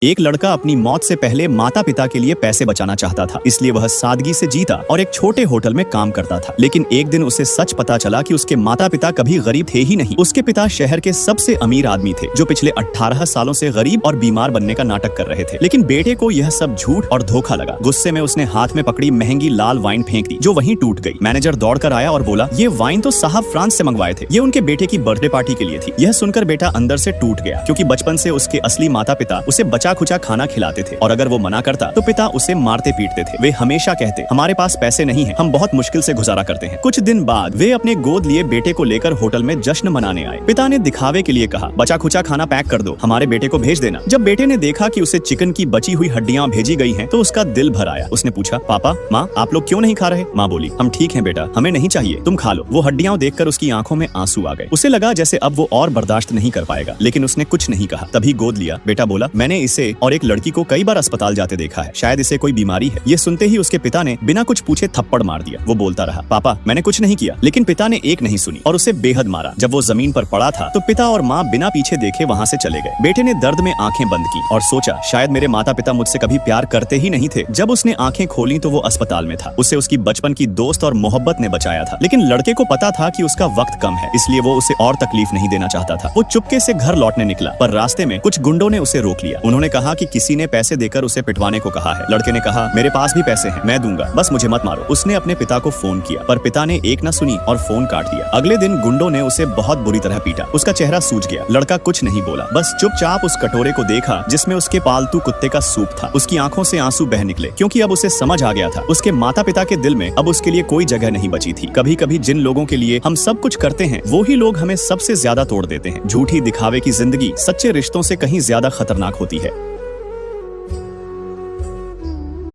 एक लड़का अपनी मौत से पहले माता पिता के लिए पैसे बचाना चाहता था, इसलिए वह सादगी से जीता और एक छोटे होटल में काम करता था। लेकिन एक दिन उसे सच पता चला कि उसके माता पिता कभी गरीब थे ही नहीं। उसके पिता शहर के सबसे अमीर आदमी थे, जो पिछले 18 सालों से गरीब और बीमार बनने का नाटक कर रहे थे। लेकिन बेटे को यह सब झूठ और धोखा लगा। गुस्से में उसने हाथ में पकड़ी महंगी लाल वाइन फेंक दी, जो वहीं टूट गई। मैनेजर दौड़कर आया और बोला, ये वाइन तो साहब फ्रांस से मंगवाए थे, ये उनके बेटे की बर्थडे पार्टी के लिए थी। यह सुनकर बेटा अंदर से टूट गया, क्योंकि बचपन से उसके असली माता पिता उसे बचा खुचा खाना खिलाते थे और अगर वो मना करता तो पिता उसे मारते पीटते थे। वे हमेशा कहते, हमारे पास पैसे नहीं है, हम बहुत मुश्किल से गुजारा करते हैं। कुछ दिन बाद वे अपने गोद लिए बेटे को लेकर होटल में जश्न मनाने आए। पिता ने दिखावे के लिए कहा, बचा खुचा खाना पैक कर दो, हमारे बेटे को भेज देना। जब बेटे ने देखा कि उसे चिकन की बची हुई हड्डियां भेजी गई हैं, तो उसका दिल भर आया। उसने पूछा, पापा माँ आप लोग क्यों नहीं खा रहे? माँ बोली, हम ठीक हैं बेटा, हमें नहीं चाहिए, तुम खा लो। वो हड्डियां देखकर उसकी आंखों में आंसू आ गए। उसे लगा जैसे अब वो और बर्दाश्त नहीं कर पाएगा, लेकिन उसने कुछ नहीं कहा। तभी गोद लिया। बेटा बोला, मैंने इसे और एक लड़की को कई बार अस्पताल जाते देखा है, शायद इसे कोई बीमारी है। ये सुनते ही उसके पिता ने बिना कुछ पूछे थप्पड़ मार दिया। वो बोलता रहा, पापा मैंने कुछ नहीं किया। लेकिन पिता ने एक नहीं सुनी और उसे बेहद मारा। जब वो जमीन पर पड़ा था तो पिता और माँ बिना पीछे देखे वहाँ से चले गए। बेटे ने दर्द में आंखें बंद की और सोचा, शायद मेरे माता पिता मुझसे कभी प्यार करते ही नहीं थे। जब उसने आंखें खोली तो वो अस्पताल में था। उसे उसकी बचपन की दोस्त और मोहब्बत ने बचाया था। लेकिन लड़के को पता था कि उसका वक्त कम है, इसलिए वो उसे और तकलीफ नहीं देना चाहता था। वो चुपके से घर लौटने निकला, पर रास्ते में कुछ गुंडों ने उसे रोक लिया। उन्होंने कहा कि किसी ने पैसे देकर उसे पिटवाने को कहा है। लड़के ने कहा, मेरे पास भी पैसे हैं, मैं दूंगा, बस मुझे मत मारो। उसने अपने पिता को फोन किया, पर पिता ने एक न सुनी और फोन काट दिया। अगले दिन गुंडों ने उसे बहुत बुरी तरह पीटा। उसका चेहरा सूज गया। लड़का कुछ नहीं बोला, बस चुपचाप उस कटोरे को देखा जिसमें उसके पालतू कुत्ते का सूप था। उसकी आंखों से आंसू बह निकले, क्योंकि अब उसे समझ आ गया था, उसके माता पिता के दिल में अब उसके लिए कोई जगह नहीं बची थी। कभी कभी जिन लोगों के लिए हम सब कुछ करते हैं, वो ही लोग हमें सबसे ज्यादा तोड़ देते हैं। झूठी दिखावे की जिंदगी सच्चे रिश्तों से कहीं ज्यादा खतरनाक होती है।